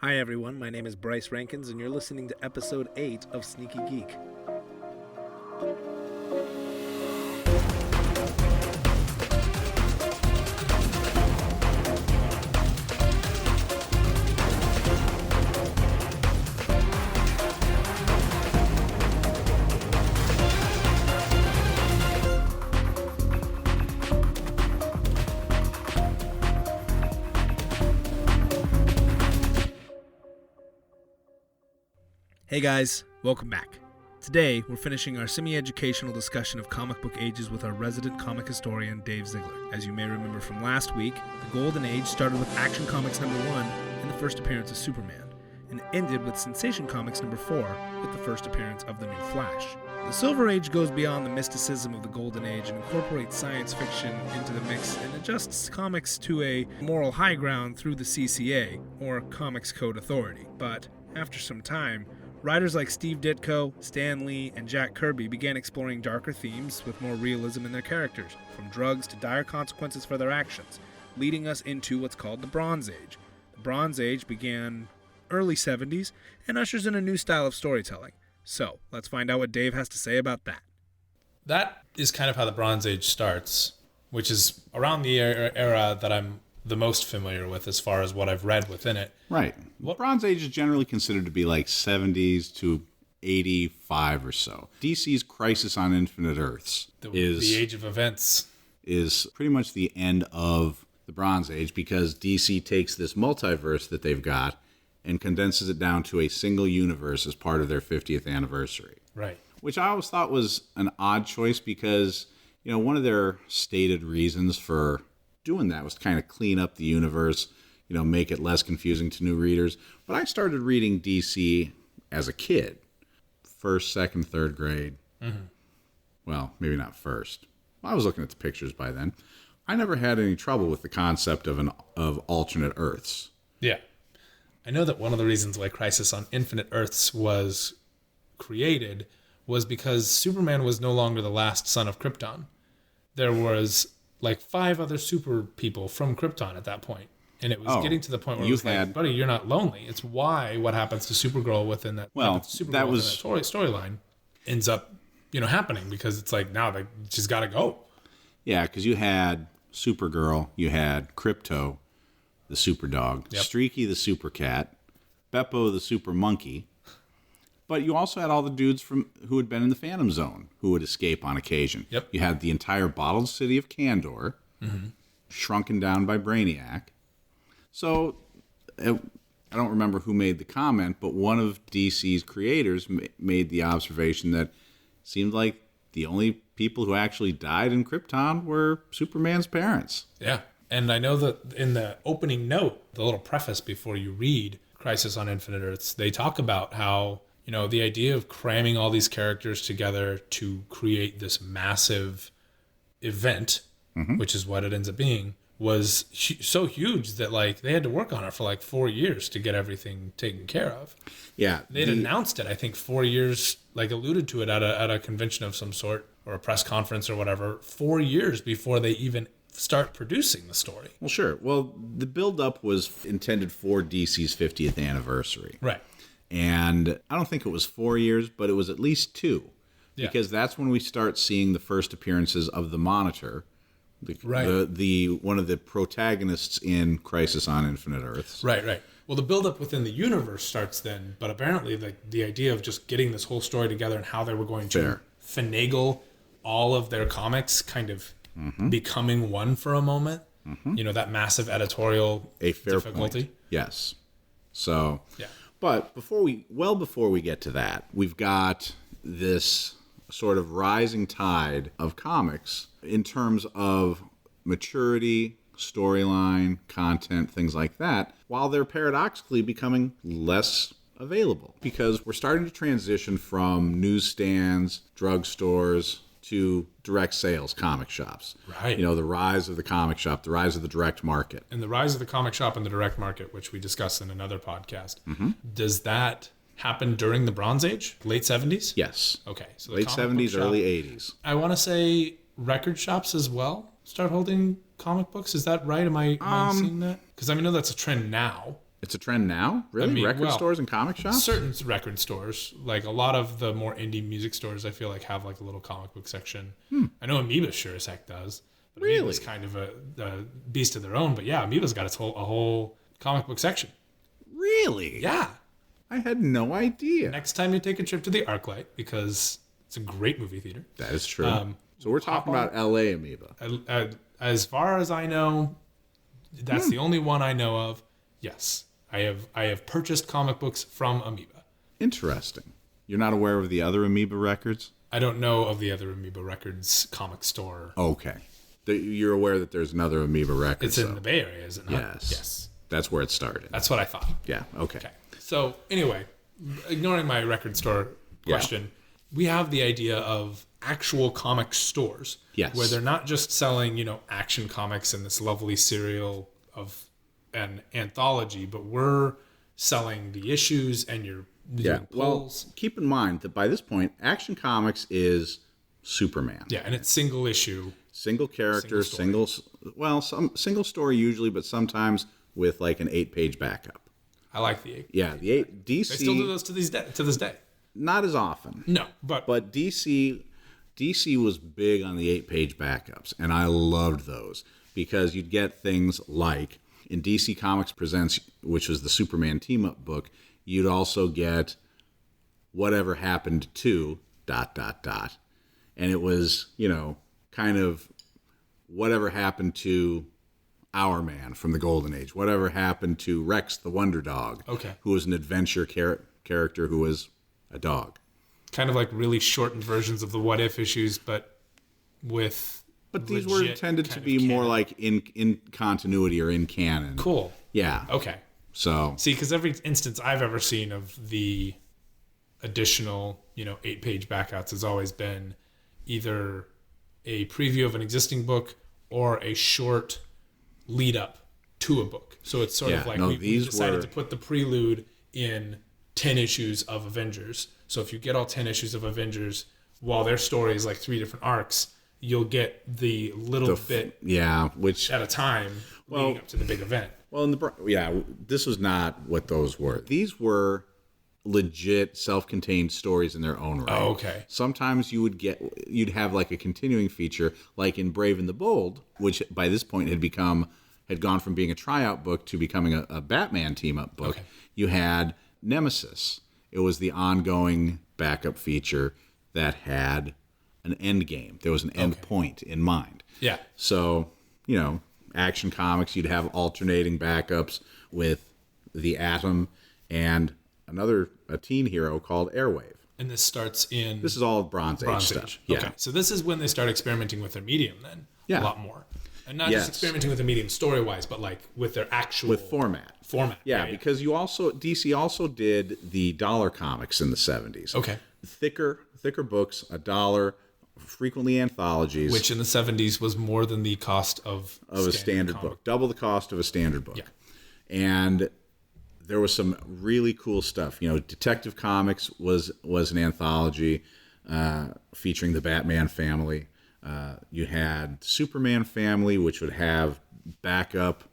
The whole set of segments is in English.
Hi everyone, my name is Bryce Rankins and you're listening to episode 8 of Sneaky Geek. Hey guys, welcome back. Today, we're finishing our semi-educational discussion of comic book ages with our resident comic historian, Dave Ziegler. As you may remember from last week, the Golden Age started with Action Comics number 1 and the first appearance of Superman, and ended with Sensation Comics number 4 with the first appearance of the new Flash. The Silver Age goes beyond the mysticism of the Golden Age and incorporates science fiction into the mix and adjusts comics to a moral high ground through the CCA, or Comics Code Authority. But, after some time, writers like Steve Ditko, Stan Lee, and Jack Kirby began exploring darker themes with more realism in their characters, from drugs to dire consequences for their actions, leading us into what's called the Bronze Age. The Bronze Age began early 70s and ushers in a new style of storytelling. So, let's find out what Dave has to say about that. That is kind of how the Bronze Age starts, which is around the era that I'm the most familiar with as far as what I've read within it. Right. Bronze Age is generally considered to be like 70s to 85 or so. DC's Crisis on Infinite Earths is the age of events. Is pretty much the end of the Bronze Age because DC takes this multiverse that they've got and condenses it down to a single universe as part of their 50th anniversary. Right. Which I always thought was an odd choice because, you know, one of their stated reasons for doing that was to kind of clean up the universe, you know, make it less confusing to new readers. But I started reading DC as a kid, first, second, third grade. Mm-hmm. Well, maybe not first. I was looking at the pictures by then. I never had any trouble with the concept of alternate Earths. Yeah. I know that one of the reasons why Crisis on Infinite Earths was created was because Superman was no longer the last son of Krypton. There was like 5 other super people from Krypton at that point. And it was getting to the point where it was like, buddy, you're not lonely. It's why what happens to Supergirl within that, storyline ends up, happening because it's like, now she's got to go. Yeah, because you had Supergirl, you had Krypto, the super dog, Streaky, the super cat, Beppo, the super monkey. But you also had all the dudes who had been in the Phantom Zone who would escape on occasion. Yep. You had the entire bottled city of Kandor, shrunken down by Brainiac. So, I don't remember who made the comment, but one of DC's creators made the observation that it seemed like the only people who actually died in Krypton were Superman's parents. Yeah. And I know that in the opening note, the little preface before you read Crisis on Infinite Earths, they talk about how the idea of cramming all these characters together to create this massive event, which is what it ends up being, was so huge that they had to work on it for 4 years to get everything taken care of. Yeah. They'd announced it, I think 4 years, alluded to it at a convention of some sort or a press conference or whatever, 4 years before they even start producing the story. Well, sure. Well, the build-up was intended for DC's 50th anniversary. Right. And I don't think it was 4 years, but it was at least 2. Yeah. Because that's when we start seeing the first appearances of the Monitor, the one of the protagonists in Crisis on Infinite Earths. Right. Well, the build-up within the universe starts then, but apparently the idea of just getting this whole story together and how they were going to finagle all of their comics kind of becoming one for a moment, that massive editorial difficulty. Point. Yes. So... yeah. But before we get to that, we've got this sort of rising tide of comics in terms of maturity, storyline, content, things like that, while they're paradoxically becoming less available. Because we're starting to transition from newsstands, drugstores, to direct sales comic shops. Right. The rise of the comic shop, the rise of the direct market. And the rise of the comic shop and the direct market, which we discussed in another podcast. Does that happen during the Bronze Age? Late 70s? Yes. Okay. So late 70s, early 80s. I want to say record shops as well start holding comic books. Is that right? Am I seeing that? Because I know that's a trend now. It's a trend now? Really? Record stores and comic shops? Certain record stores. Like a lot of the more indie music stores, I feel like have like a little comic book section. I know Amoeba sure as heck does. But Really? Amoeba's kind of a beast of their own. But yeah, Amoeba's got a whole comic book section. Really? Yeah. I had no idea. Next time you take a trip to the ArcLight, because it's a great movie theater. That is true. So we're talking about LA Amoeba. As far as I know, that's the only one I know of. Yes. I have purchased comic books from Amoeba. Interesting. You're not aware of the other Amoeba records? I don't know of the other Amoeba Records comic store. Okay. You're aware that there's another Amoeba Records. It's in the Bay Area, is it not? Yes. Yes. That's where it started. That's what I thought. Yeah, okay. So anyway, ignoring my record store question, we have the idea of actual comic stores. Yes. Where they're not just selling, Action Comics and this lovely serial of an anthology, but we're selling the issues and you're doing pulls. Well, keep in mind that by this point, Action Comics is Superman. Yeah, and it's single issue. Single character, single story usually, but sometimes with like an 8-page backup. I like the 8. Yeah, the 8 DC. They still do those to this day. Not as often. No, but DC was big on the 8-page backups, and I loved those because you'd get things like in DC Comics Presents, which was the Superman team-up book, you'd also get Whatever Happened to ... And it was, kind of whatever happened to Our Man from the Golden Age, whatever happened to Rex the Wonder Dog, who was an adventure character who was a dog. Kind of like really shortened versions of the What If issues, but with... But these were intended to be more like in continuity or in canon. Cool. Yeah. Okay. So... See, because every instance I've ever seen of the additional, 8-page backouts has always been either a preview of an existing book or a short lead up to a book. So it's sort of like we decided to put the prelude in 10 issues of Avengers. So if you get all 10 issues of Avengers, while their story is like 3 different arcs, you'll get the little bit which at a time leading up to the big event. Well, this was not what those were. These were legit self-contained stories in their own right. Oh, okay. Sometimes you'd have like a continuing feature, like in Brave and the Bold, which by this point had gone from being a tryout book to becoming a Batman team-up book. Okay. You had Nemesis. It was the ongoing backup feature that had an end game. There was an end point in mind. Yeah. So, Action Comics, you'd have alternating backups with the Atom and a teen hero called Airwave. And this starts in... This is all Bronze Age stuff. Yeah. Okay. So this is when they start experimenting with their medium then. Yeah. A lot more. And not just experimenting with the medium story-wise, but like with their actual... With format. Yeah, because DC also did the dollar comics in the 70s. Okay. Thicker books, $1, frequently anthologies. Which in the 70s was more than the cost of a standard book. Double the cost of a standard book. Yeah. And there was some really cool stuff. Detective Comics was an anthology featuring the Batman family. You had Superman family, which would have backup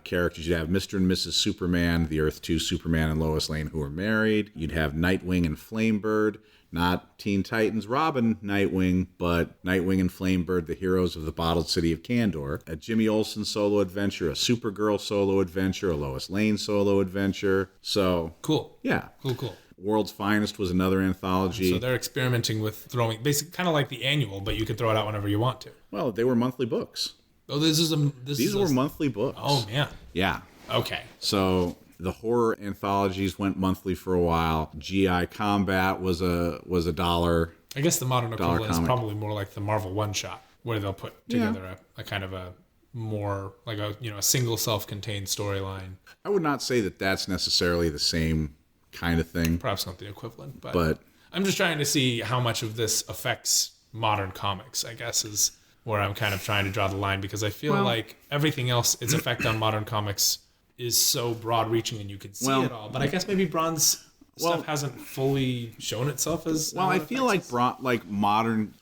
characters. You'd have Mr. and Mrs. Superman, the Earth 2 Superman and Lois Lane, who were married. You'd have Nightwing and Flamebird, not Teen Titans Robin Nightwing, but Nightwing and Flamebird, the heroes of the bottled city of Kandor. A Jimmy Olsen solo adventure, a Supergirl solo adventure, a Lois Lane solo adventure. So cool. Yeah. Cool. World's Finest was another anthology. So they're experimenting with throwing, basically kind of like the annual, but you can throw it out whenever you want to. Well, they were monthly books. Oh, these were monthly books. Oh, man. Yeah. Okay. So the horror anthologies went monthly for a while. GI Combat was a dollar. I guess the modern equivalent is probably more like the Marvel One Shot, where they'll put together a kind of a more like a single self-contained storyline. I would not say that that's necessarily the same kind of thing. Perhaps not the equivalent, but I'm just trying to see how much of this affects modern comics, I guess, is where I'm kind of trying to draw the line, because I feel like everything else, its effect on modern comics is so broad-reaching and you can see it all. But I guess maybe Bronze stuff hasn't fully shown itself as... Well, I feel like modern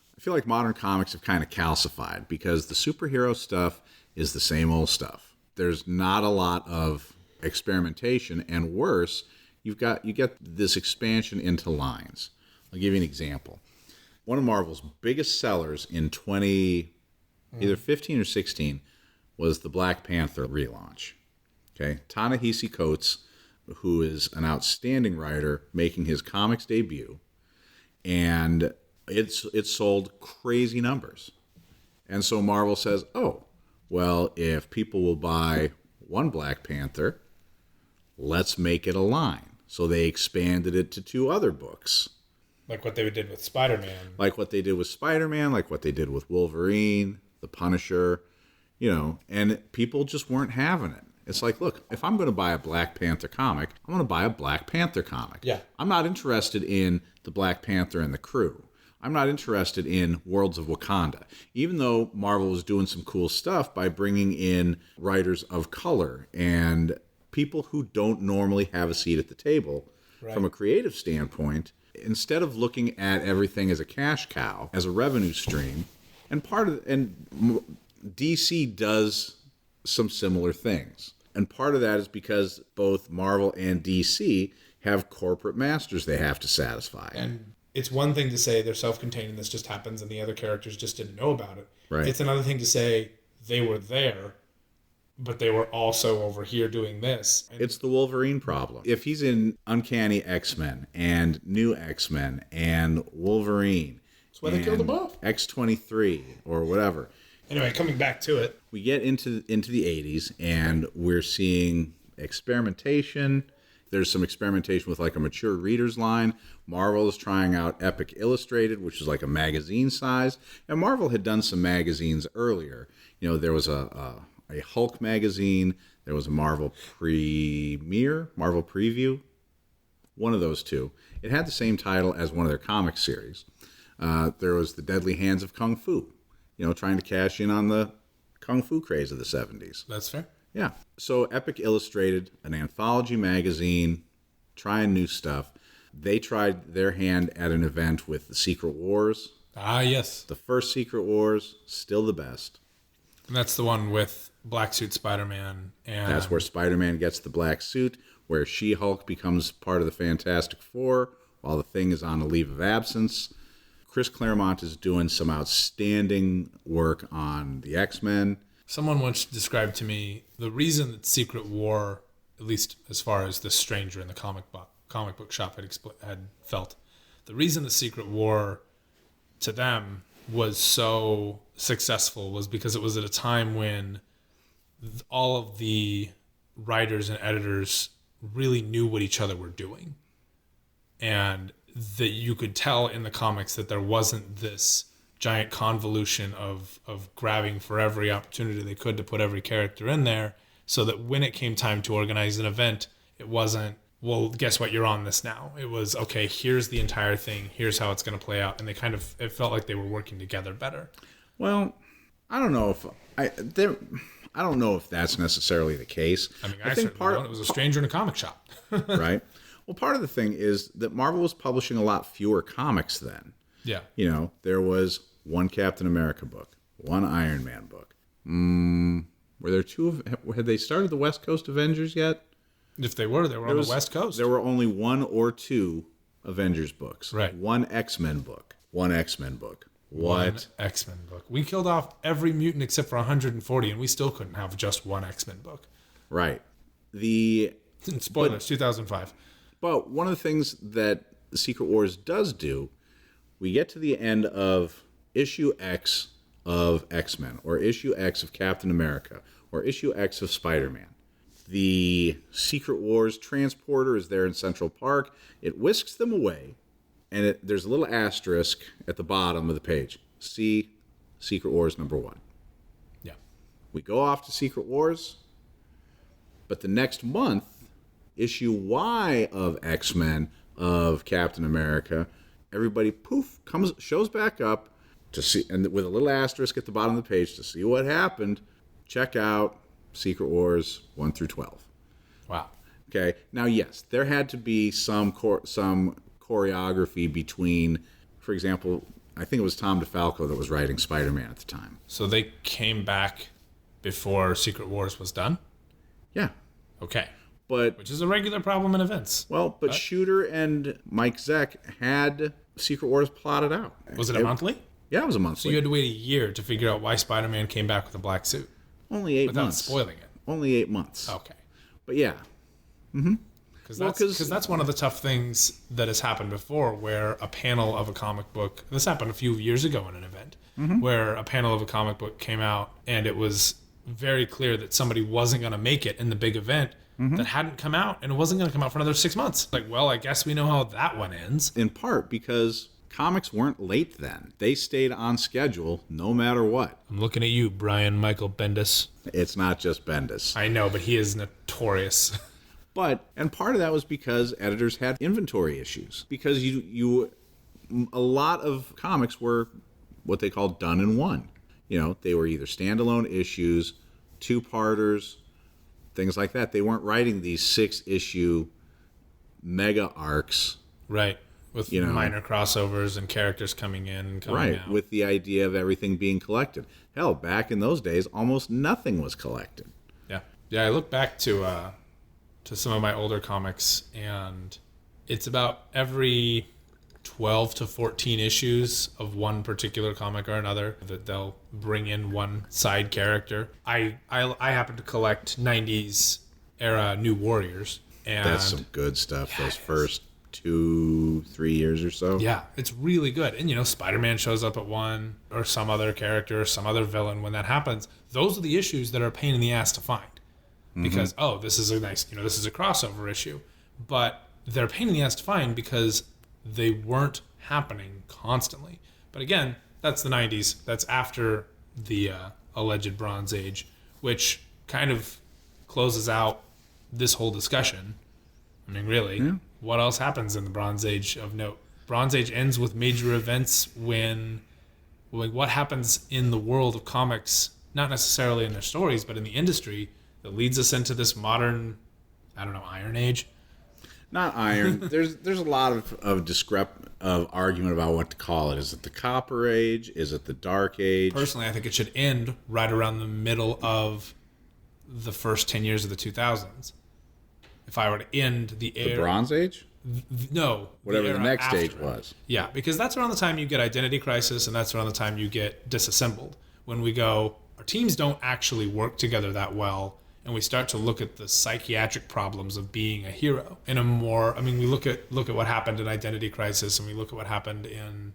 comics have kind of calcified, because the superhero stuff is the same old stuff. There's not a lot of experimentation, and worse, you get this expansion into lines. I'll give you an example. One of Marvel's biggest sellers in either 15 or 16 was the Black Panther relaunch. Okay, Ta-Nehisi Coates, who is an outstanding writer, making his comics debut, and it sold crazy numbers. And so Marvel says, oh, well, if people will buy one Black Panther, let's make it a line. So they expanded it to 2 other books. Like what they did with Spider-Man. Like what they did with Spider-Man, like what they did with Wolverine, the Punisher, and people just weren't having it. It's like, look, if I'm going to buy a Black Panther comic, I'm going to buy a Black Panther comic. Yeah. I'm not interested in the Black Panther and the crew. I'm not interested in Worlds of Wakanda, even though Marvel was doing some cool stuff by bringing in writers of color and people who don't normally have a seat at the table. Right. From a creative standpoint. Instead of looking at everything as a cash cow, as a revenue stream, and DC does some similar things. And part of that is because both Marvel and DC have corporate masters they have to satisfy. And it's one thing to say they're self-contained and this just happens and the other characters just didn't know about it. Right. It's another thing to say they were there, but they were also over here doing this. It's the Wolverine problem. If he's in Uncanny X-Men and New X-Men and Wolverine, that's why they killed them off. X-23 or whatever. Anyway, coming back to it. We get into the 80s and we're seeing experimentation. There's some experimentation with like a mature reader's line. Marvel is trying out Epic Illustrated, which is like a magazine size. And Marvel had done some magazines earlier. There was a Hulk magazine. There was a Marvel Preview. One of those two. It had the same title as one of their comic series. There was The Deadly Hands of Kung Fu, trying to cash in on the Kung Fu craze of the 70s. That's fair. Yeah. So Epic Illustrated, an anthology magazine, trying new stuff. They tried their hand at an event with the Secret Wars. Ah, yes. The first Secret Wars, still the best. And that's the one with Black Suit Spider-Man. And that's where Spider-Man gets the black suit, where She-Hulk becomes part of the Fantastic Four, while the Thing is on a leave of absence. Chris Claremont is doing some outstanding work on the X-Men. Someone once described to me the reason that Secret War, at least as far as the stranger in the comic book shop had felt, the reason that Secret War to them was so successful was because it was at a time when all of the writers and editors really knew what each other were doing. And that you could tell in the comics that there wasn't this giant convolution of grabbing for every opportunity they could to put every character in there, so that when it came time to organize an event, it wasn't, well, guess what, you're on this now. It was, okay, here's the entire thing, here's how it's going to play out, and it felt like they were working together better. Well, I don't know if that's necessarily the case. I mean, I think it was a stranger in a comic shop. Right. Well, part of the thing is that Marvel was publishing a lot fewer comics then. Yeah. There was one Captain America book, one Iron Man book. Were there had they started the West Coast Avengers yet? If they were, on the West Coast. There were only 1 or 2 Avengers books. Right. One X-Men book. One X-Men book. What? One X-Men book. We killed off every mutant except for 140, and we still couldn't have just one X-Men book. Right. Spoilers, 2005. But one of the things that the Secret Wars does do, we get to the end of issue X of X-Men, or issue X of Captain America, or issue X of Spider-Man. The Secret Wars transporter is there in Central Park. It whisks them away, and there's a little asterisk at the bottom of the page. See Secret Wars number 1. Yeah. We go off to Secret Wars, but the next month, issue Y of X-Men of Captain America, everybody shows back up to see, and with a little asterisk at the bottom of the page to see what happened. Check out Secret Wars 1 through 12. Wow. Okay. Now, yes, there had to be some choreography between, for example, I think it was Tom DeFalco that was writing Spider-Man at the time. So they came back before Secret Wars was done? Yeah. Okay. Which is a regular problem in events. Well, but Shooter and Mike Zeck had Secret Wars plotted out. Was it a monthly? Yeah, it was a monthly. So you had to wait a year to figure out why Spider-Man came back with a black suit. Only 8 without months. Spoiling it. Only 8 months. Okay. But yeah. Because that's one of the tough things that has happened before, where a panel of a comic book, this happened a few years ago in an event, where a panel of a comic book came out and it was very clear that somebody wasn't going to make it in the big event that hadn't come out, and it wasn't going to come out for another 6 months. Like, well, I guess we know how that one ends. In part because comics weren't late then. They stayed on schedule no matter what. I'm looking at you, Brian Michael Bendis. It's not just Bendis. I know, but he is notorious. And part of that was because editors had inventory issues. Because a lot of comics were what they called done in one. They were either standalone issues, two-parters, things like that. They weren't writing these 6-issue mega arcs. Right. With minor crossovers and characters coming in and coming out. Right, with the idea of everything being collected. Hell, back in those days, almost nothing was collected. Yeah. Yeah, I look back to some of my older comics, and it's about every 12 to 14 issues of one particular comic or another that they'll bring in one side character. I happen to collect 90s era New Warriors. And that's some good stuff, those first 2-3 years or so. Yeah, it's really good. And Spider-Man shows up at one, or some other character, or some other villain. When that happens, those are the issues that are a pain in the ass to find. Because, this is a nice, this is a crossover issue. But they're a pain in the ass to find because they weren't happening constantly. But again, that's the 90s. That's after the alleged Bronze Age, which kind of closes out this whole discussion. I mean, really, what else happens in the Bronze Age of note? Bronze Age ends with major events when what happens in the world of comics, not necessarily in their stories, but in the industry, that leads us into this modern, Iron Age. Not iron. There's a lot of argument about what to call it. Is it the Copper Age? Is it the Dark Age? Personally, I think it should end right around the middle of the first 10 years of the 2000s. If I were to end the era... The Bronze Age? No. Whatever the next stage was. Yeah, because that's around the time you get Identity Crisis, and that's around the time you get Disassembled. When we go, our teams don't actually work together that well, and we start to look at the psychiatric problems of being a hero in a more... we look at what happened in Identity Crisis, and we look at what happened in...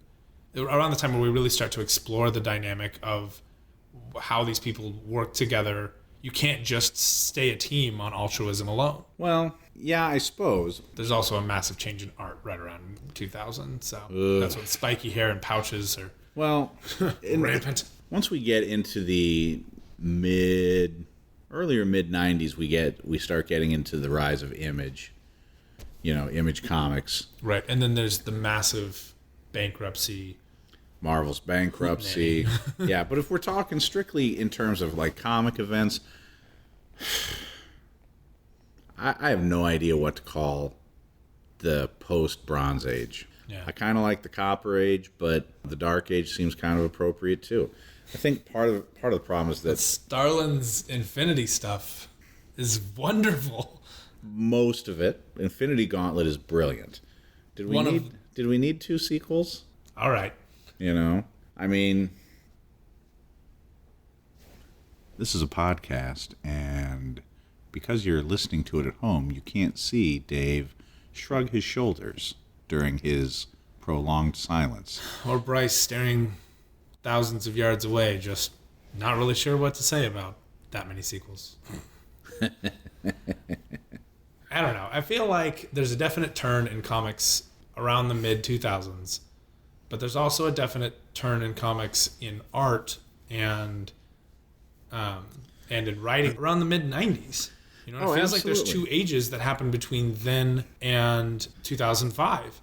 around the time where we really start to explore the dynamic of how these people work together. You can't just stay a team on altruism alone. Well, yeah, I suppose. There's also a massive change in art right around 2000, so that's when spiky hair and pouches are rampant. Once we get into the earlier mid 90s, we start getting into the rise of Image. Image Comics. Right, and then there's the massive bankruptcy. Marvel's bankruptcy. Yeah, but if we're talking strictly in terms of like comic events, I have no idea what to call the post-Bronze Age. Yeah. I kind of like the Copper Age, but the Dark Age seems kind of appropriate too. I think part of the problem is that Starlin's Infinity stuff is wonderful. Most of it, Infinity Gauntlet, is brilliant. Did we need 2 sequels? All right. This is a podcast, and because you're listening to it at home, you can't see Dave shrug his shoulders during his prolonged silence. Or Bryce staring thousands of yards away, just not really sure what to say about that many sequels. I don't know. I feel like there's a definite turn in comics around the mid-2000s, but there's also a definite turn in comics in art and in writing around the mid-90s. It feels absolutely. like there's 2 ages that happened between then and 2005.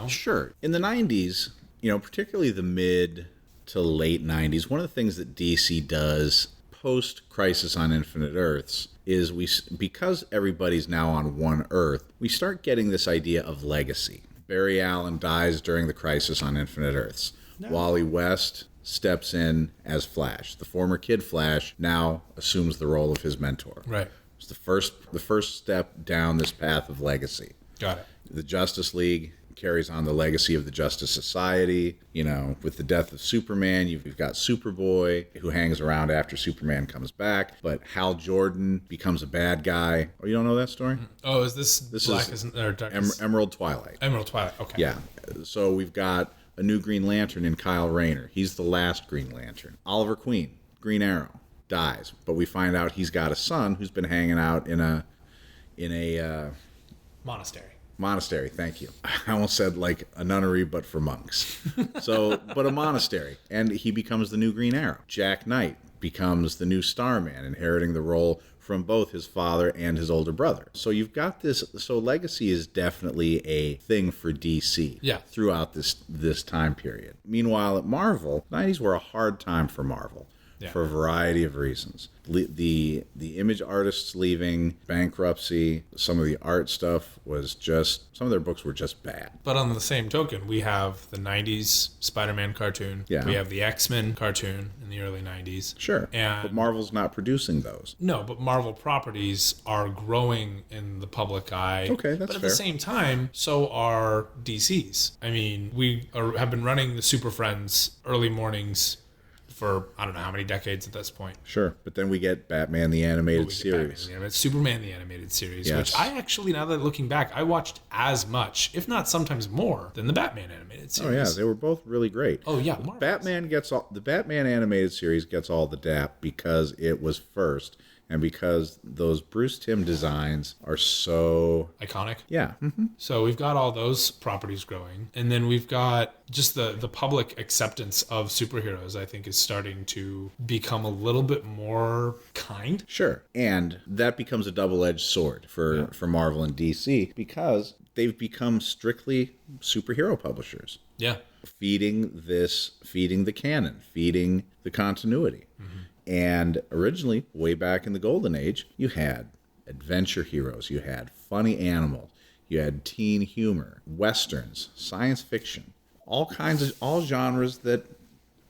Sure. In the 90s, particularly the mid to late 90s, one of the things that DC does post Crisis on Infinite Earths is because everybody's now on one Earth, we start getting this idea of legacy. Barry Allen dies during the Crisis on Infinite Earths. No. Wally West steps in as Flash. The former Kid Flash now assumes the role of his mentor. Right. It's the first step down this path of legacy. Got it. The Justice League carries on the legacy of the Justice Society. With the death of Superman, you've got Superboy, who hangs around after Superman comes back, but Hal Jordan becomes a bad guy. Oh, you don't know that story? Oh, is this Black or Dark? Emerald Twilight. Emerald Twilight, okay. Yeah. So we've got a new Green Lantern in Kyle Rayner. He's the last Green Lantern. Oliver Queen, Green Arrow, dies, but we find out he's got a son who's been hanging out in a monastery. Thank you. I almost said like a nunnery, but for monks. But a monastery, and he becomes the new Green Arrow. Jack Knight becomes the new Starman, inheriting the role from both his father and his older brother. So you've got this. So legacy is definitely a thing for DC. Yeah. Throughout this time period. Meanwhile, at Marvel, the 90s were a hard time for Marvel. Yeah. For a variety of reasons. The image artists leaving, bankruptcy, some of the art stuff some of their books were just bad. But on the same token, we have the 90s Spider-Man cartoon. Yeah. We have the X-Men cartoon in the early 90s. Sure. But Marvel's not producing those. No, but Marvel properties are growing in the public eye. Okay, that's fair. But at the same time, so are DC's. I mean, have been running the Super Friends early mornings for I don't know how many decades at this point. Sure, but then we get Batman the Animated Series. Superman the Animated Series, yes. Which I actually, now that looking back, I watched as much, if not sometimes more, than the Batman Animated Series. Oh yeah, they were both really great. Oh yeah, the Batman Animated Series gets all the dap because it was first. And because those Bruce Timm designs are so iconic. Yeah. Mm-hmm. So we've got all those properties growing. And then we've got just the public acceptance of superheroes, I think, is starting to become a little bit more kind. Sure. And that becomes a double-edged sword for Marvel and DC because they've become strictly superhero publishers. Yeah. Feeding the canon, feeding the continuity. Mm-hmm. And originally, way back in the Golden Age, you had adventure heroes, you had funny animals, you had teen humor, westerns, science fiction, all genres that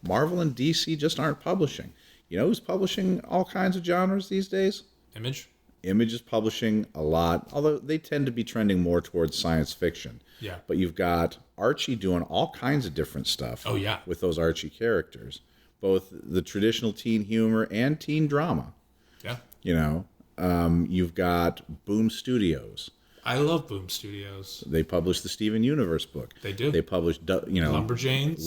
Marvel and DC just aren't publishing. You know who's publishing all kinds of genres these days? Image. Image is publishing a lot, although they tend to be trending more towards science fiction. Yeah. But you've got Archie doing all kinds of different stuff. Oh, yeah. With those Archie characters. Both the traditional teen humor and teen drama. Yeah. You've got Boom Studios. I love Boom Studios. They publish the Steven Universe book. They do. They publish, Lumberjanes,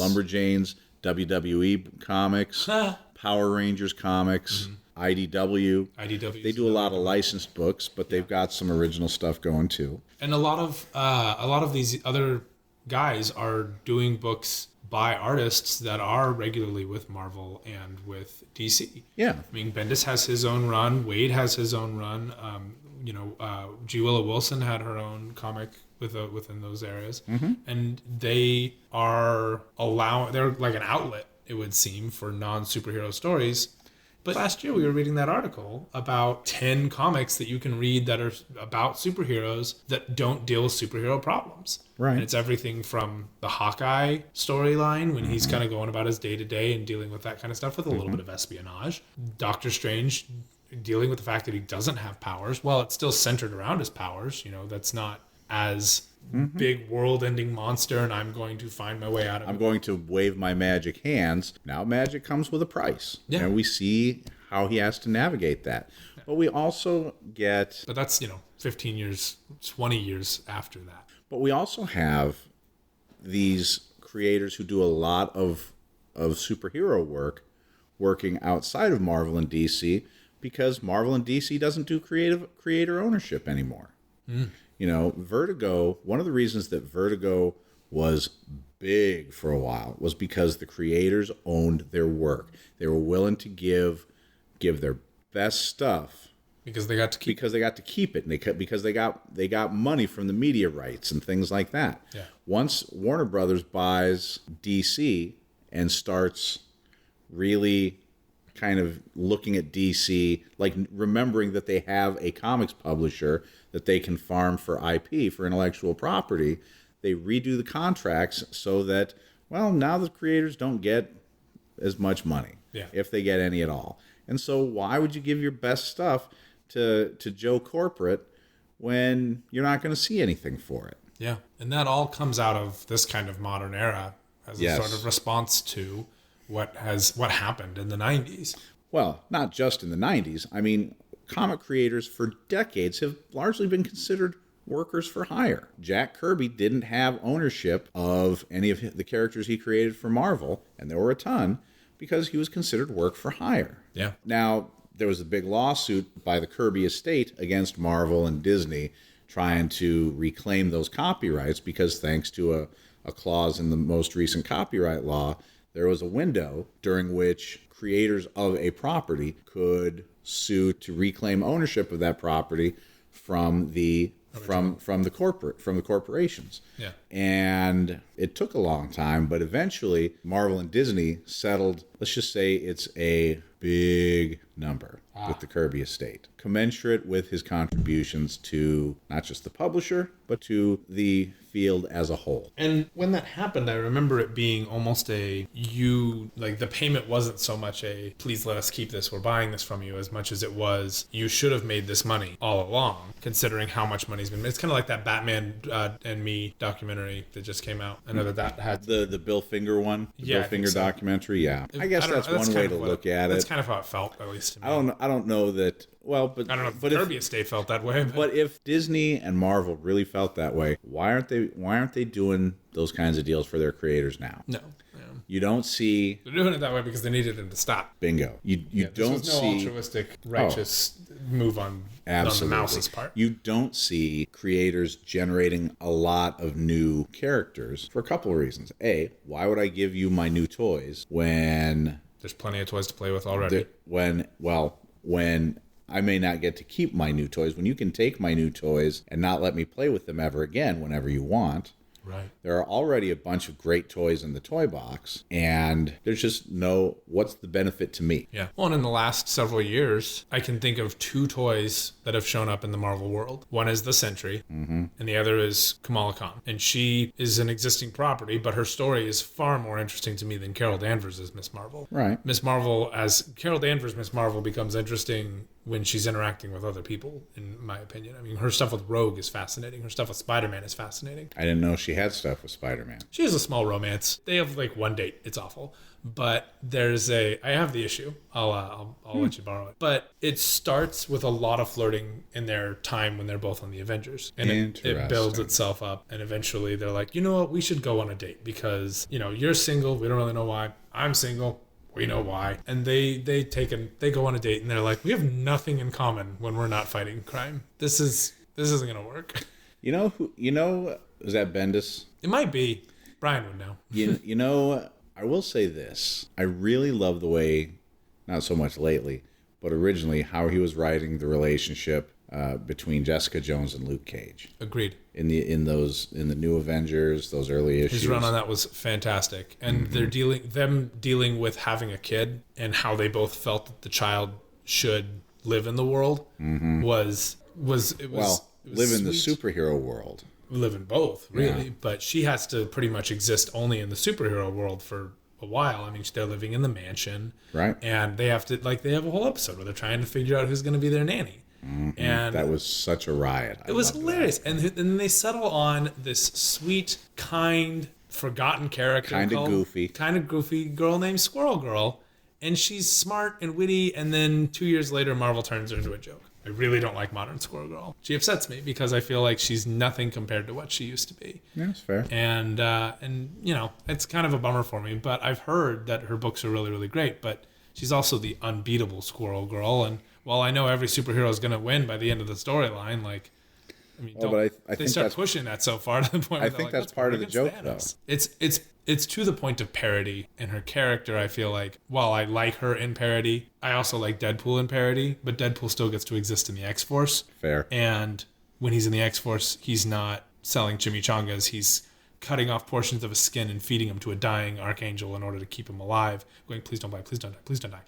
WWE comics, Power Rangers comics, IDW. They do a lot of licensed books, but they've got some original stuff going too. And a lot of these other guys are doing books by artists that are regularly with Marvel and with DC. Yeah. I mean, Bendis has his own run. Wade has his own run. G. Willow Wilson had her own comic within those areas. Mm-hmm. And they're like an outlet, it would seem, for non-superhero stories. But last year we were reading that article about 10 comics that you can read that are about superheroes that don't deal with superhero problems. Right. And it's everything from the Hawkeye storyline when he's kind of going about his day-to-day and dealing with that kind of stuff with a little bit of espionage. Doctor Strange dealing with the fact that he doesn't have powers. Well, it's still centered around his powers. That's not as big world-ending monster and I'm going to find my way out of it. I'm going to wave my magic hands. Now magic comes with a price. Yeah. And we see how he has to navigate that. Yeah. But we also get... But that's, 15 years, 20 years after that. But we also have these creators who do a lot of superhero work working outside of Marvel and DC because Marvel and DC doesn't do creator ownership anymore. Mm. Vertigo, one of the reasons that Vertigo was big for a while was because the creators owned their work. They were willing to give their best stuff because they got to keep it, and because they got money from the media rights and things like that. Yeah. Once Warner Brothers buys DC and starts really kind of looking at DC, like remembering that they have a comics publisher that they can farm for IP, for intellectual property, they redo the contracts so that, now the creators don't get as much money, if they get any at all. And so why would you give your best stuff to Joe Corporate when you're not going to see anything for it. Yeah, and that all comes out of this kind of modern era as a sort of response to what happened in the 90s. Well, not just in the 90s. I mean, comic creators for decades have largely been considered workers for hire. Jack Kirby didn't have ownership of any of the characters he created for Marvel, and there were a ton, because he was considered work for hire. Yeah. Now, there was a big lawsuit by the Kirby estate against Marvel and Disney trying to reclaim those copyrights because thanks to a clause in the most recent copyright law, there was a window during which creators of a property could sue to reclaim ownership of that property from the corporations. Yeah. And it took a long time, but eventually Marvel and Disney settled, let's just say it's a big number with the Kirby estate, commensurate with his contributions to not just the publisher, but to the field as a whole. And when that happened, I remember it being almost the payment wasn't so much a, please let us keep this, we're buying this from you, as much as it was, you should have made this money all along, considering how much money's been made. It's kind of like that Batman and Me documentary that just came out. I know that had... The Bill Finger one? Bill Finger documentary, yeah. I guess that's one way to look at it. That's kind of how it felt, at least to me. I don't know that... Well, but I don't know if the Kirby estate felt that way. But if Disney and Marvel really felt that way, why aren't they doing those kinds of deals for their creators now? No. Yeah. You don't see... They're doing it that way because they needed him to stop. Bingo. You don't see... This was no altruistic, righteous move on the mouse's part. You don't see creators generating a lot of new characters for a couple of reasons. A, why would I give you my new toys when... There's plenty of toys to play with already. When I may not get to keep my new toys, when you can take my new toys and not let me play with them ever again whenever you want. Right. There are already a bunch of great toys in the toy box, and there's just what's the benefit to me? Yeah. Well, and in the last several years, I can think of 2 toys that have shown up in the Marvel world. One is the Sentry, and the other is Kamala Khan. And she is an existing property, but her story is far more interesting to me than Carol Danvers as Miss Marvel. Right. Miss Marvel, as Carol Danvers, Miss Marvel becomes interesting when she's interacting with other people, in my opinion. I mean, her stuff with Rogue is fascinating. Her stuff with Spider-Man is fascinating. I didn't know she had stuff with Spider-Man. She has a small romance. They have like one date. It's awful. But I have the issue. I'll let you borrow it. But it starts with a lot of flirting in their time when they're both on the Avengers. And it builds itself up. And eventually they're like, you know what? We should go on a date because, you're single. We don't really know why. I'm single. We know why. And they go on a date and they're like, we have nothing in common when we're not fighting crime. This isn't going to work. Is that Bendis? It might be. Brian would know. I will say this. I really love the way, not so much lately, but originally how he was writing the relationship between Jessica Jones and Luke Cage. Agreed. In the New Avengers, those early issues. His run on that was fantastic, and they're dealing with having a kid and how they both felt that the child should live in the world was live in the superhero world. Live in both, really, but she has to pretty much exist only in the superhero world for a while. I mean, they're living in the mansion, right? And they have a whole episode where they're trying to figure out who's going to be their nanny. And that was such a riot. It was hilarious. And then they settle on this sweet, kind, forgotten character. Kind of goofy girl named Squirrel Girl. And she's smart and witty. And then 2 years later, Marvel turns her into a joke. I really don't like modern Squirrel Girl. She upsets me because I feel like she's nothing compared to what she used to be. Yeah, that's fair. And it's kind of a bummer for me. But I've heard that her books are really, really great. But she's also the unbeatable Squirrel Girl. And while I know every superhero is going to win by the end of the storyline, they start pushing that so far to the point. I think that's part of the joke, though. It's to the point of parody, and her character, I feel like, while I like her in parody, I also like Deadpool in parody, but Deadpool still gets to exist in the X-Force. Fair. And when he's in the X-Force, he's not selling chimichangas. He's cutting off portions of his skin and feeding him to a dying archangel in order to keep him alive, going, please don't die, please don't die, please don't die.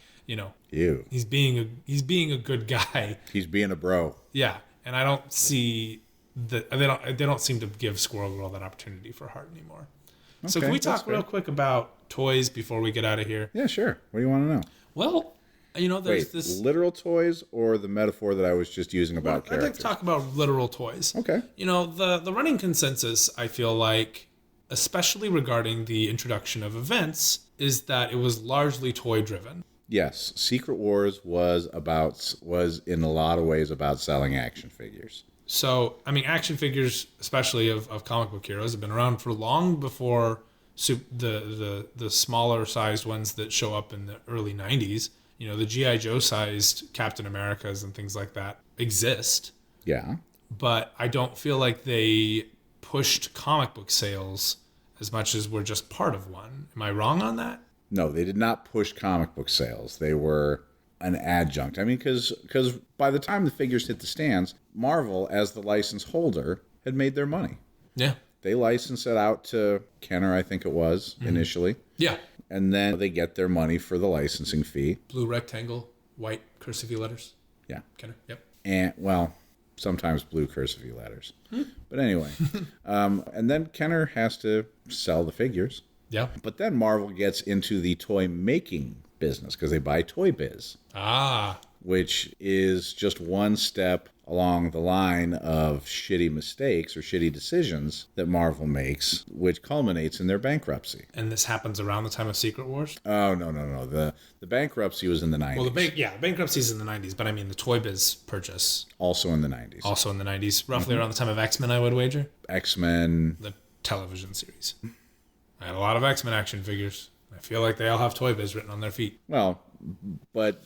Ew. He's being a good guy. He's being a bro. Yeah, and I don't see that they don't seem to give Squirrel Girl that opportunity for Heart anymore. Okay, so can we talk real quick about toys before we get out of here? Yeah, sure. What do you want to know? Well, There's Wait, literal toys or the metaphor that I was just using about characters? I'd like to talk about literal toys. Okay. The running consensus, I feel like, especially regarding the introduction of events, is that it was largely toy-driven. Yes, Secret Wars was in a lot of ways about selling action figures. So, action figures, especially of comic book heroes, have been around for long before the smaller sized ones that show up in the early 90s. The G.I. Joe sized Captain Americas and things like that exist. Yeah. But I don't feel like they pushed comic book sales as much as we're just part of one. Am I wrong on that? No, they did not push comic book sales. They were an adjunct. Because by the time the figures hit the stands, Marvel, as the license holder, had made their money. Yeah. They licensed it out to Kenner, I think it was, initially. Yeah. And then they get their money for the licensing fee. Blue rectangle, white cursive letters. Yeah. Kenner, yep. And, sometimes blue cursive letters. But anyway. And then Kenner has to sell the figures. Yeah. But then Marvel gets into the toy making business because they buy Toy Biz. Which is just one step along the line of shitty mistakes or shitty decisions that Marvel makes, which culminates in their bankruptcy. And this happens around the time of Secret Wars? Oh, no. The bankruptcy was in the 90s. Well, the bankruptcy's in the 90s, but the Toy Biz purchase. Also in the 90s. Also in the 90s. Roughly around the time of X-Men, I would wager. X-Men. The television series. I had a lot of X-Men action figures. I feel like they all have Toy Biz written on their feet. Well, but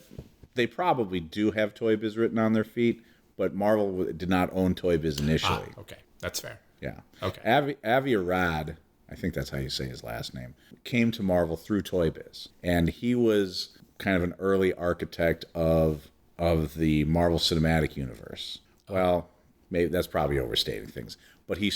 they probably do have Toy Biz written on their feet, but Marvel did not own Toy Biz initially. Okay. That's fair. Yeah. Okay. Avi Arad, I think that's how you say his last name, came to Marvel through Toy Biz. And he was kind of an early architect of the Marvel Cinematic Universe. Well, maybe that's probably overstating things. But he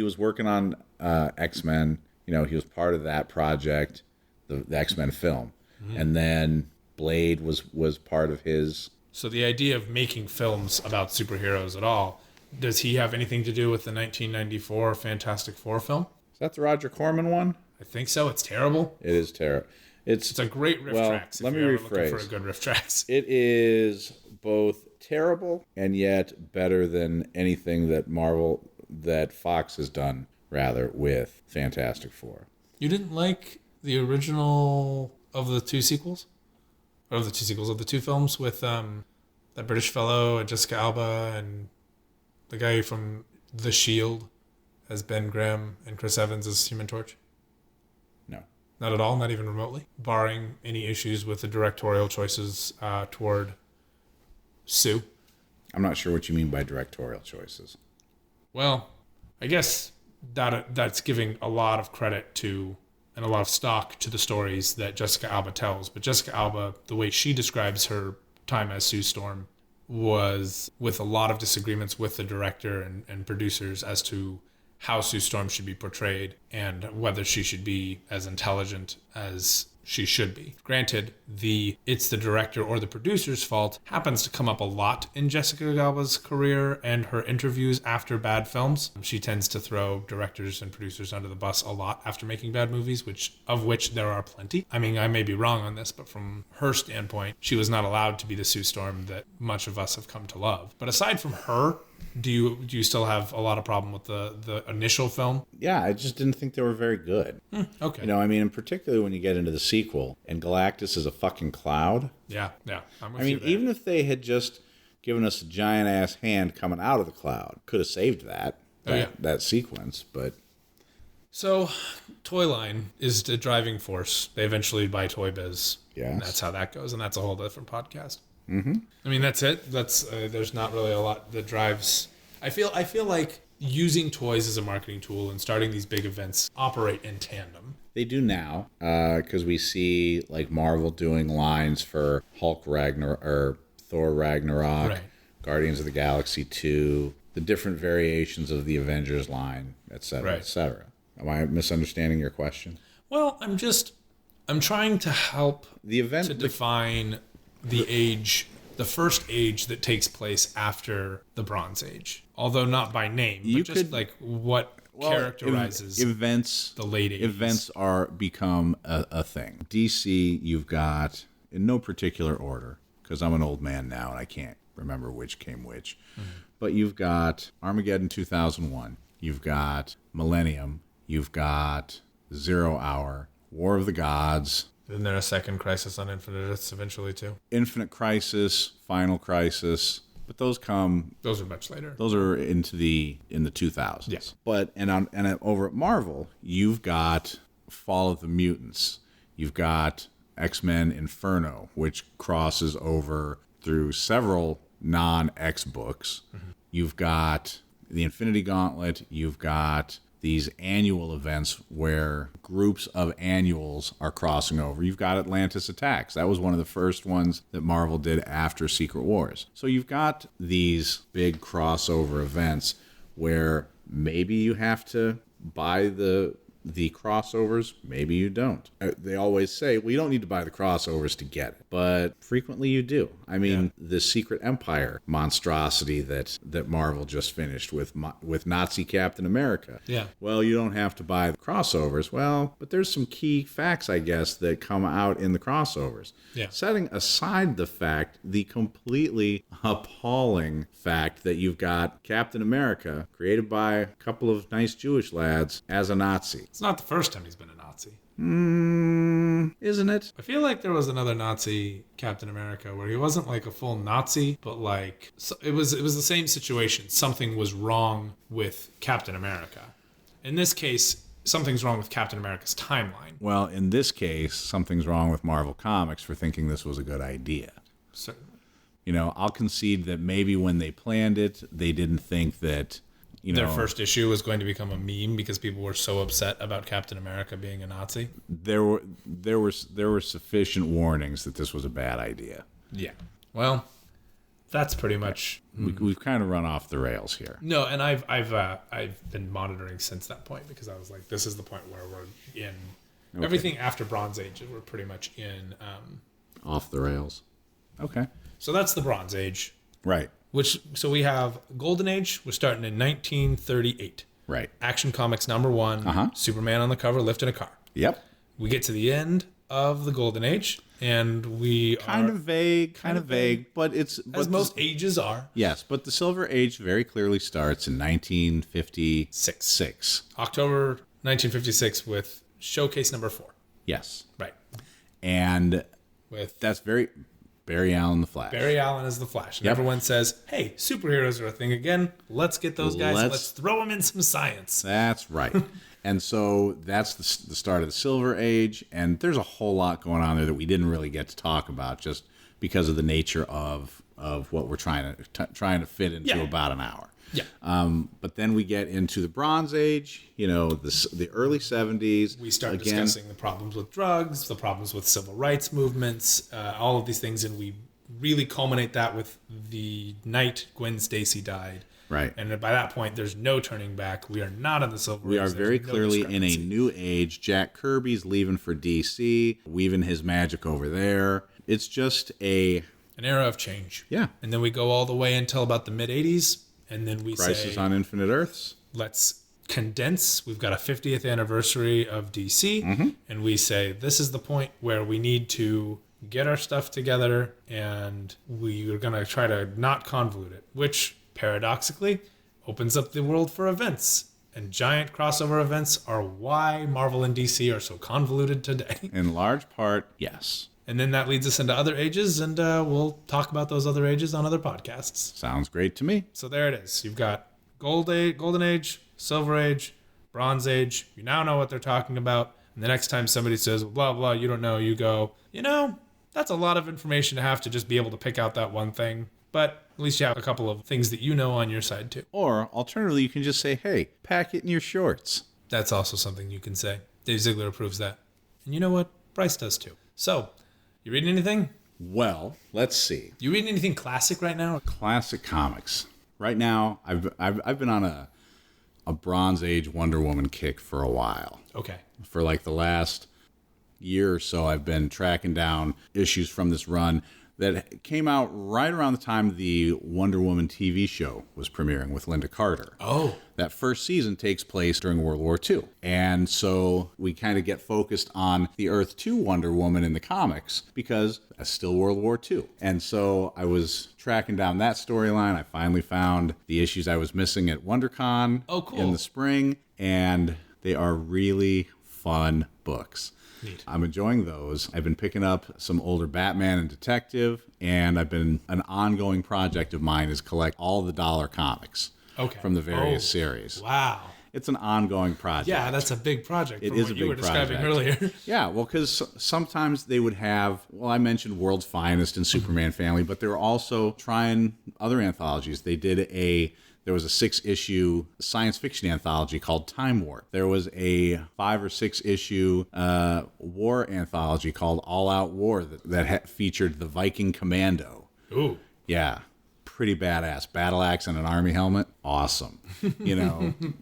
was working on X-Men. He was part of that project, the X-Men film. And then Blade was part of his. So the idea of making films about superheroes at all, does he have anything to do with the 1994 Fantastic Four film? Is that the Roger Corman one? I think so. It's terrible. It is terrible. It's a great riff tracks. Let me rephrase. rephrase. For a good riff tracks. It is both terrible and yet better than anything that Fox has done, rather, with Fantastic Four. You didn't like the original of the two sequels? Or of the two films with that British fellow and Jessica Alba and the guy from The Shield as Ben Grimm and Chris Evans as Human Torch? No. Not at all? Not even remotely? Barring any issues with the directorial choices toward Sue? I'm not sure what you mean by directorial choices. Well, I guess that's giving a lot of credit to and a lot of stock to the stories that Jessica Alba tells. But Jessica Alba, the way she describes her time as Sue Storm, was with a lot of disagreements with the director and producers as to how Sue Storm should be portrayed and whether she should be as intelligent as she should be. Granted, it's the director or the producer's fault happens to come up a lot in Jessica Alba's career and her interviews after bad films. She tends to throw directors and producers under the bus a lot after making bad movies, of which there are plenty. I may be wrong on this, but from her standpoint, she was not allowed to be the Sue Storm that much of us have come to love. But aside from her, do you still have a lot of problem with the initial film? Yeah, I just didn't think they were very good. Okay. And particularly when you get into the sequel and Galactus is a fucking cloud. Yeah. I'm with you there. Even if they had just given us a giant ass hand coming out of the cloud, could have saved that sequence, but. So, Toyline is the driving force. They eventually buy Toy Biz. Yes. And that's how that goes, and that's a whole different podcast. Mm-hmm. That's it. There's not really a lot that drives. I feel like using toys as a marketing tool and starting these big events operate in tandem. They do now, because we see like Marvel doing lines for Hulk or Thor Ragnarok, right. Guardians of the Galaxy 2, the different variations of the Avengers line, etc., right. etc. Am I misunderstanding your question? Well, I'm trying to help to define the first age that takes place after the Bronze Age. Although not by name, but what characterizes events. The late 80s. Events become a thing. DC, you've got in no particular order, because I'm an old man now and I can't remember which came which. But you've got Armageddon 2001, you've got Millennium, you've got 0 Hour, War of the Gods. Isn't there a second Crisis on Infinite Earths eventually too? Infinite Crisis, Final Crisis, but those are much later. Those are in the 2000s. Yes. But over at Marvel, you've got Fall of the Mutants. You've got X-Men Inferno, which crosses over through several non-X books. You've got the Infinity Gauntlet. You've got these annual events where groups of annuals are crossing over. You've got Atlantis Attacks. That was one of the first ones that Marvel did after Secret Wars. So you've got these big crossover events where maybe you have to buy the crossovers, maybe you don't. They always say, well, you don't need to buy the crossovers to get it, but frequently you do. I mean, the Secret Empire monstrosity that Marvel just finished with Nazi Captain America. Yeah. Well, you don't have to buy the crossovers. Well, but there's some key facts, I guess, that come out in the crossovers. Yeah. Setting aside the completely appalling fact that you've got Captain America, created by a couple of nice Jewish lads, as a Nazi. It's not the first time he's been a Nazi. Isn't it? I feel like there was another Nazi Captain America where he wasn't like a full Nazi, but like it was the same situation. Something was wrong with Captain America. In this case, something's wrong with Captain America's timeline. Well, in this case, something's wrong with Marvel Comics for thinking this was a good idea. Certainly. I'll concede that maybe when they planned it, they didn't think that their first issue was going to become a meme because people were so upset about Captain America being a Nazi. There were sufficient warnings that this was a bad idea. Yeah. Well, that's pretty much. We've kind of run off the rails here. No, and I've been monitoring since that point because I was like, this is the point where we're in everything after Bronze Age. We're pretty much in off the rails. Okay. So that's the Bronze Age. Right. So we have Golden Age. We're starting in 1938. Right. Action Comics #1. Superman on the cover lifting a car. Yep. We get to the end of the Golden Age, and we kind of vague, but it's as most ages are. Yes, but the Silver Age very clearly starts in 1956. October 1956 with Showcase #4. Yes. Right. And that's Barry Allen the Flash. Barry Allen is the Flash. And everyone says, hey, superheroes are a thing again. Let's get those guys. Let's throw them in some science. That's right. And so that's the start of the Silver Age. And there's a whole lot going on there that we didn't really get to talk about just because of the nature of what we're trying to fit into about an hour. Yeah. But then we get into the Bronze Age, the early 70s. We start discussing the problems with drugs, the problems with civil rights movements, all of these things, and we really culminate that with the night Gwen Stacy died. Right. And by that point, there's no turning back. We are not in the Silver Age. We are very clearly in a new age. Jack Kirby's leaving for DC, weaving his magic over there. It's just an era of change. Yeah. And then we go all the way until about the mid-'80s. And then we Crisis on Infinite Earths. Let's condense. We've got a 50th anniversary of DC. And we say, this is the point where we need to get our stuff together. And we are going to try to not convolute it. Which, paradoxically, opens up the world for events. And giant crossover events are why Marvel and DC are so convoluted today. In large part, yes. And then that leads us into other ages, and we'll talk about those other ages on other podcasts. Sounds great to me. So there it is. You've got Golden Age, Silver Age, Bronze Age. You now know what they're talking about. And the next time somebody says, blah, blah, you don't know, you go, that's a lot of information to have to just be able to pick out that one thing. But at least you have a couple of things that you know on your side, too. Or, alternatively, you can just say, hey, pack it in your shorts. That's also something you can say. Dave Ziegler approves that. And you know what? Bryce does, too. So, you reading anything? Well, let's see. You reading anything classic right now? Classic comics. Right now, I've been on a Bronze Age Wonder Woman kick for a while. Okay. For like the last year or so, I've been tracking down issues from this run. that came out right around the time the Wonder Woman TV show was premiering with Linda Carter. Oh. That first season takes place during World War II. And so we kind of get focused on the Earth 2 Wonder Woman in the comics because that's still World War II. And so I was tracking down that storyline. I finally found the issues I was missing at WonderCon in the spring, and they are really fun books. Neat. I'm enjoying those. I've been picking up some older Batman and Detective, and an ongoing project of mine is collect all the dollar comics from the various series. Wow. It's an ongoing project. Yeah, that's a big project. It is a big project. You were describing earlier. Yeah, well, because sometimes they would have, I mentioned World's Finest and Superman Family, but they were also trying other anthologies. There was a 6-issue science fiction anthology called Time Warp. There was a 5 or 6 issue war anthology called All Out War that featured the Viking Commando. Ooh. Yeah. Pretty badass. Battle axe and an army helmet. Awesome.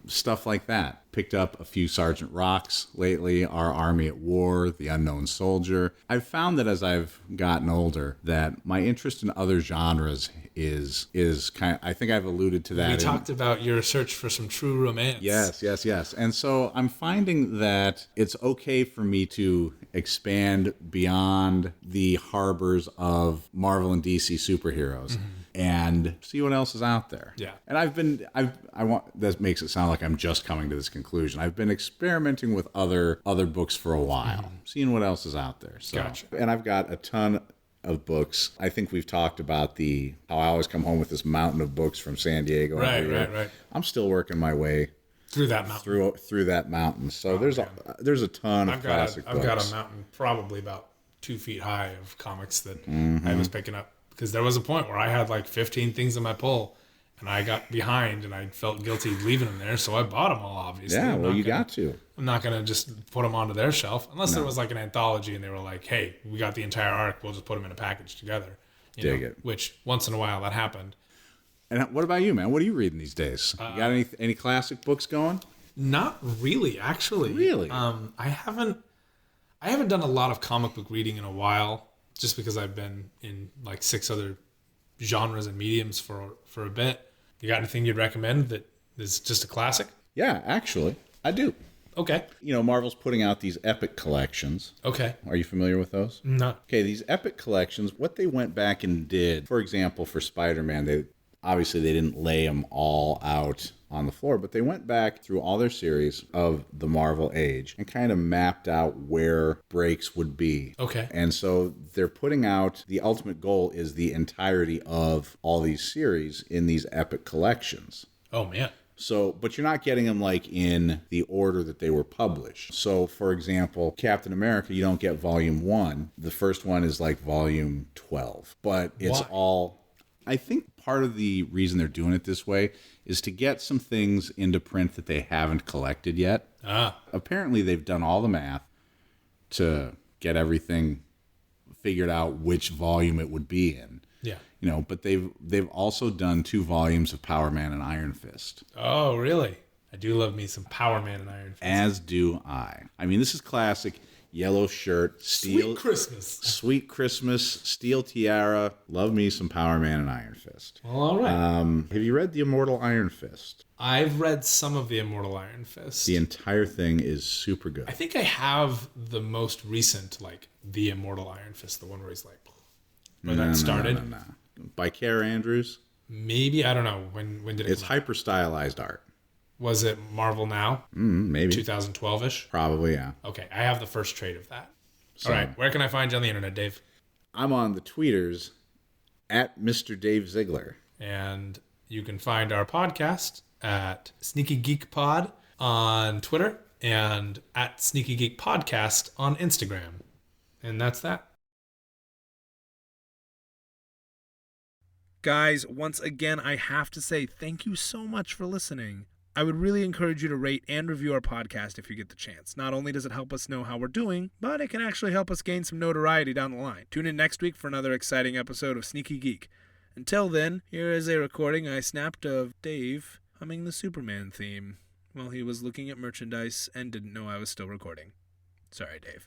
Stuff like that. Picked up a few Sergeant Rocks lately. Our Army at War, The Unknown Soldier. I've found that as I've gotten older that my interest in other genres is kind of, I think I've alluded to that. We talked about your search for some true romance. Yes. And so I'm finding that it's okay for me to expand beyond the harbors of Marvel and DC superheroes. And see what else is out there. Yeah. And that makes it sound like I'm just coming to this conclusion. I've been experimenting with other books for a while, seeing what else is out there. So, Gotcha. And I've got a ton of books. I think we've talked about how I always come home with this mountain of books from San Diego. Right. I'm still working my way through that mountain. Through that mountain. So there's a ton of classic books. I've got a mountain probably about 2 feet high of comics that I was picking up. Because there was a point where I had like 15 things in my pull, and I got behind, and I felt guilty leaving them there, so I bought them all, obviously. Yeah, well, you got to. I'm not going to just put them onto their shelf, unless there was like an anthology, and they were like, hey, we got the entire arc, we'll just put them in a package together. Dig it. Which, once in a while, that happened. And what about you, man? What are you reading these days? You got any classic books going? Not really, actually. Really? I haven't done a lot of comic book reading in a while, just because I've been in like 6 other genres and mediums for a bit. You got anything you'd recommend that is just a classic? Yeah, actually, I do. Okay. Marvel's putting out these epic collections. Okay. Are you familiar with those? No. Okay, these epic collections, what they went back and did, for example, for Spider-Man, they didn't lay them all out on the floor, but they went back through all their series of the Marvel Age and kind of mapped out where breaks would be. Okay. And so they're putting out, the ultimate goal is the entirety of all these series in these epic collections. Oh, man. So, but you're not getting them like in the order that they were published. So, for example, Captain America, you don't get volume 1. The first one is like volume 12, but it's all, I think part of the reason they're doing it this way is to get some things into print that they haven't collected yet. Apparently, they've done all the math to get everything figured out which volume it would be in. Yeah. But they've also done 2 volumes of Power Man and Iron Fist. Oh, really? I do love me some Power Man and Iron Fist. As do I. I mean, this is classic. Yellow shirt, Sweet Christmas, steel tiara. Love me some Power Man and Iron Fist. Well, all right. Have you read The Immortal Iron Fist? I've read some of The Immortal Iron Fist. The entire thing is super good. I think I have the most recent, like, The Immortal Iron Fist, the one where he's like, when that started. No. By Kara Andrews? Maybe, I don't know. When did it It's come out? hyper stylized art. Was it Marvel Now? Maybe. 2012-ish? Probably, yeah. Okay, I have the first trade of that. So, all right, where can I find you on the internet, Dave? I'm on the tweeters at Mr. Dave Ziegler. And you can find our podcast at Sneaky Geek Pod on Twitter and at Sneaky Geek Podcast on Instagram. And that's that. Guys, once again, I have to say thank you so much for listening. I would really encourage you to rate and review our podcast if you get the chance. Not only does it help us know how we're doing, but it can actually help us gain some notoriety down the line. Tune in next week for another exciting episode of Sneaky Geek. Until then, here is a recording I snapped of Dave humming the Superman theme while he was looking at merchandise and didn't know I was still recording. Sorry, Dave.